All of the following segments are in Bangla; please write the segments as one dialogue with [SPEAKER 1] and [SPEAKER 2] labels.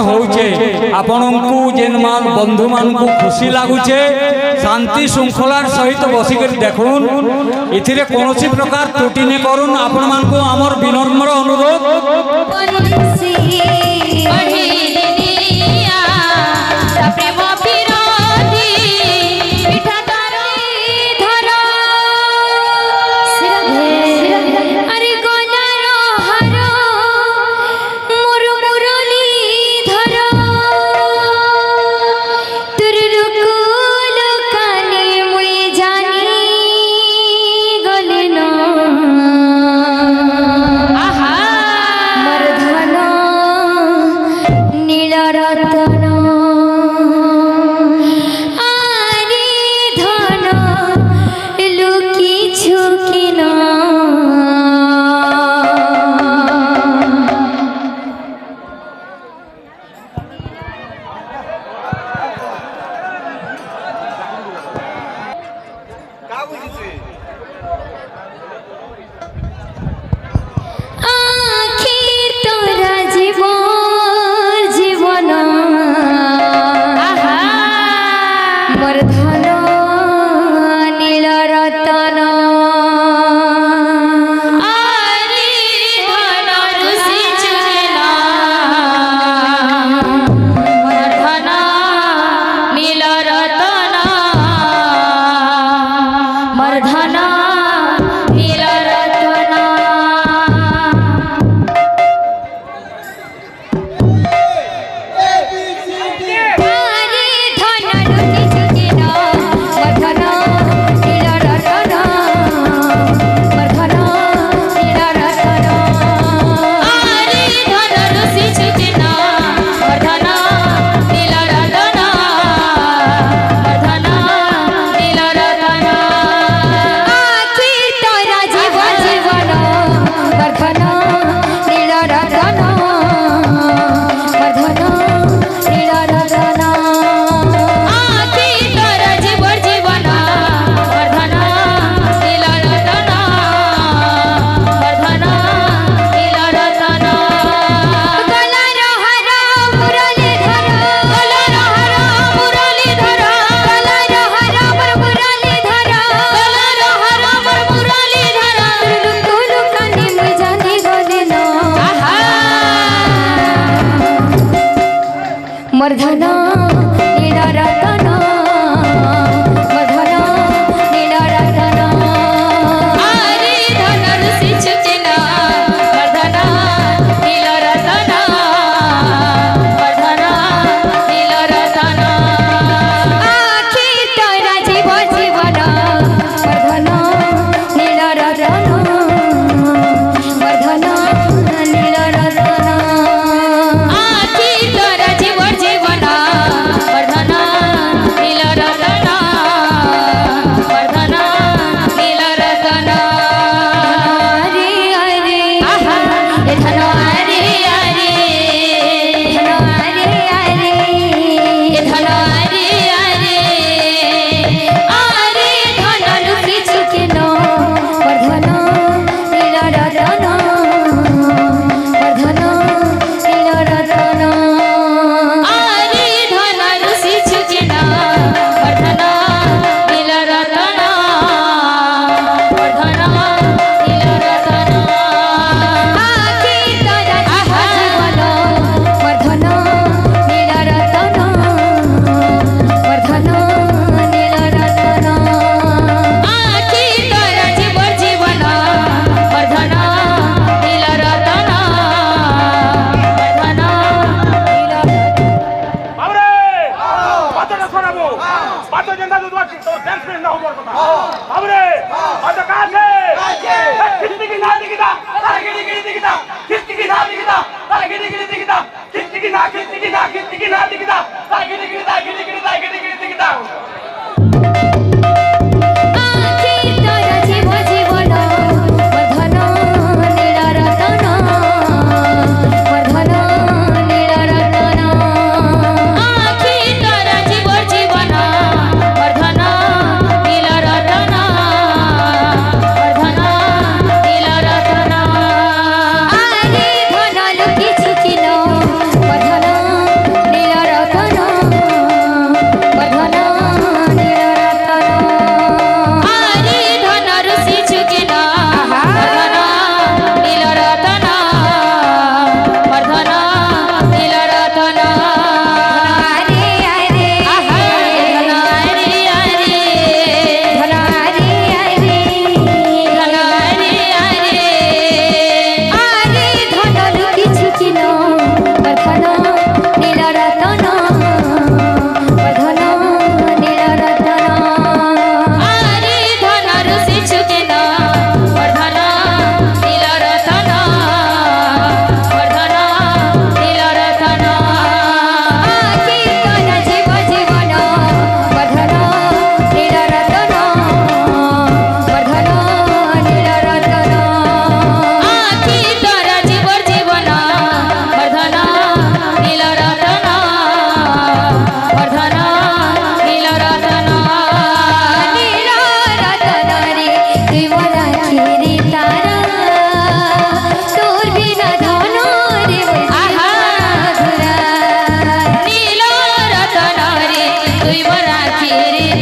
[SPEAKER 1] होउचे आपनकु जेन मान बंधु मानकु खुशी लागुचे शांति श्रृंखलार सहित बसिकर देखुन इथिरे कोनोसी प्रकार त्रुटि ने करुन आपण मानकु हमर विनम्र अनुरोध।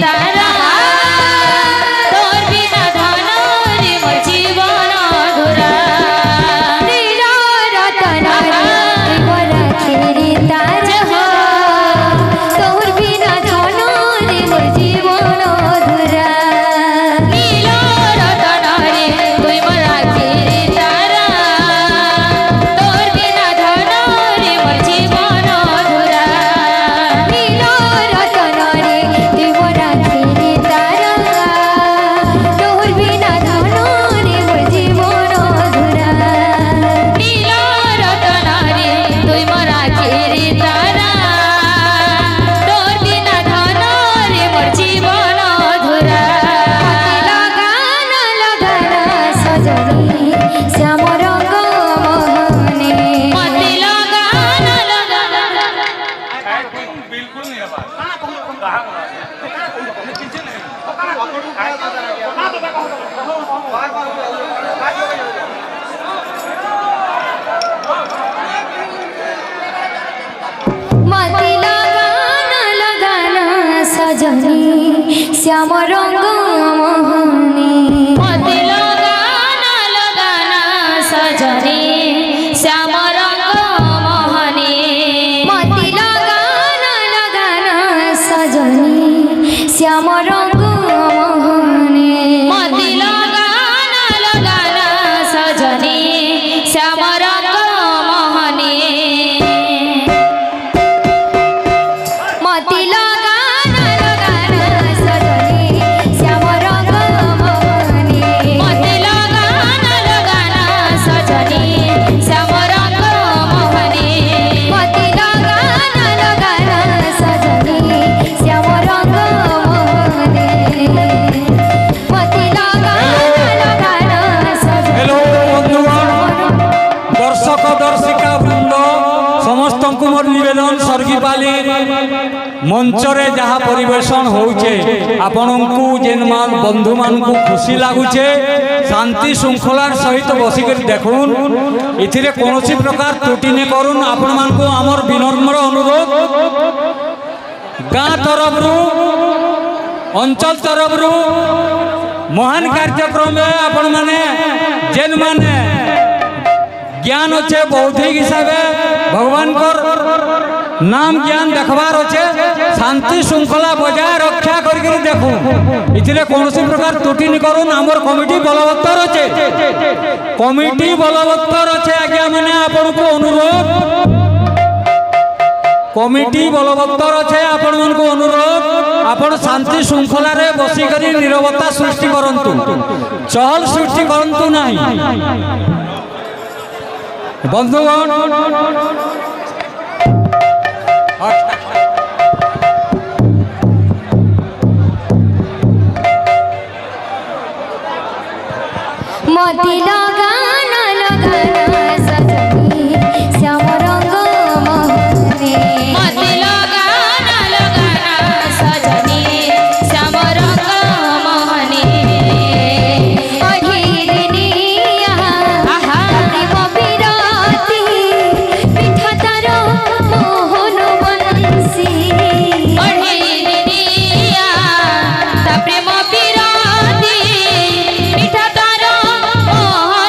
[SPEAKER 2] তারা তোর বিনা ধনরে মোর জীবন অধুরা নীল রতনরে মোর রাখিরে তারা তোর বিনা ধনরে মোর জীবন অধুরা নীল রতনরে তুই মোর রাখিরে তারা তোর বিনা ধনরে মোর জীবন অধুরা নীল রতনরে তুই মোর রাখিরে তারা তোর বিনা ধনরে মোর জীবন অধুরা নীল রতনরে তুই মোর রাখিরে তারা তোর বিনা ধনরে মোর জীবন অধুরা লাগান লাগান সজনী শ্যাম রঙ্গ মোহনে মতে লাগান লাগান মতে লাগান লাগান সজনী শ্যাম রঙ্গ মোহনে মতে লাগান লাগান সজনী শ্যাম রঙ্গ মোহনে মতে লাগান লাগান সজনী শ্যাম রঙ্গ মোহনে মতে লাগান লাগান সজনী শ্যাম রঙ্গ মোহনে মতি লাগান লাগান সজনী শ্যাম রঙ্গ মোহনে মতি লাগান লাগান সজনী শ্যাম রঙ্গ মোহনে মতি লাগান লাগান সজনী শ্যাম রঙ্গ মোহনে মতি লাগান লাগান সজনী
[SPEAKER 1] হ্যালো বন্ধুগণ দর্শক দর্শিকা বৃন্দ সমস্ত মোর নিবেদন সর্গিপালি মঞ্চরে যাহা পরিবেশন হচ্ছে আপনার যেন বন্ধু মানুষ খুশি লাগুছে শান্তি শৃঙ্খলার সহিত বসিকি দেখুন এতে কৌশি প্রকার ত্রুটি নে করুন আপন আমার বিনম্র অনুরোধ গাঁ তরফরু অঞ্চল তরফরু মহান কার্যক্রমে আপন মানে যেন মানে জ্ঞান অছে বৌদ্ধিক হিসাবে ভগবানকর নাম জ্ঞান দেখবার অছে শান্তি শৃঙ্খলা বজায় রক্ষা করি দেখুন এতে কৌশি প্রকার ত্রুটি নি করুন আমার কমিটি বলবত্তর অছে কমিটি বলবত্তর অছে আজ্ঞা মানে আপনার অনুরোধ কমিটি বলবত্তর অছে আপনার অনুরোধ আপন শান্তি শৃঙ্খলার বসিকি নীরবতা সৃষ্টি করন্তু চহল সৃষ্টি করন্তু নাই বন্ধুগণ
[SPEAKER 2] মতি লাগান লাগান সজনী শ্যাম রঙ্গ মোহনে মতি লাগান লাগান সজনী শ্যাম রঙ্গ মোহনে অঢিরিনিয়া প্রেম বিরতি পিঠা তার মোহন বংশী অঢিরিনিয়া তা প্রেম বিরতি পিঠা তার মোহন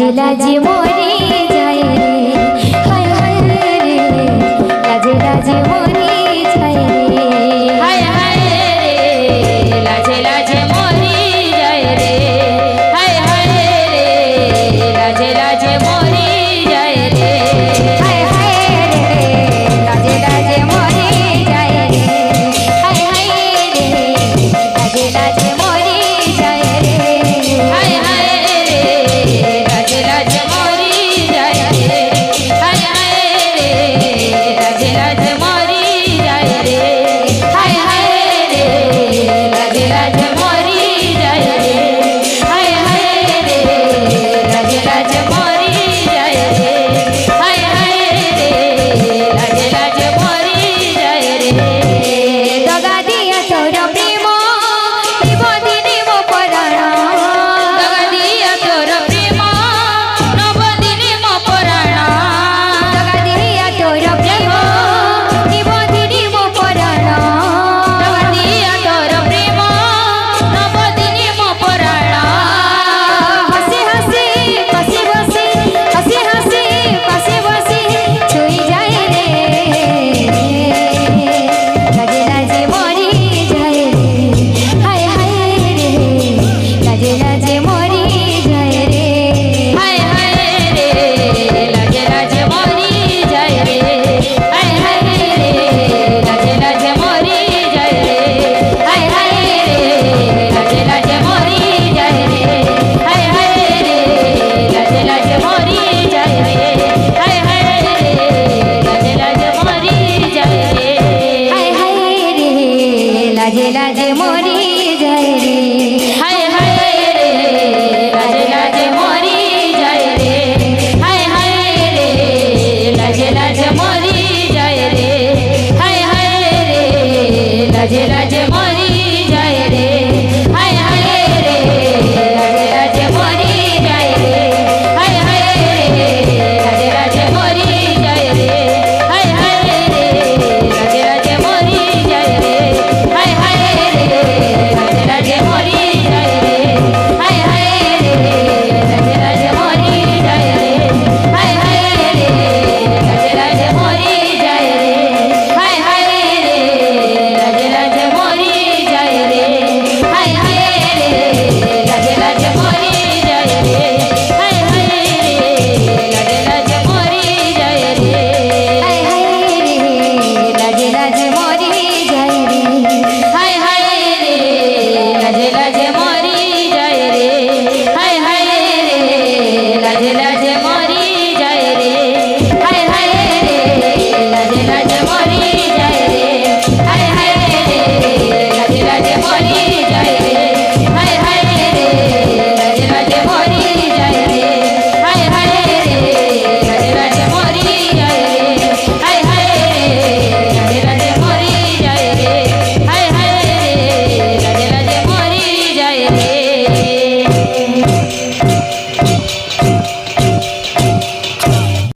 [SPEAKER 2] ঝোলা যে মোর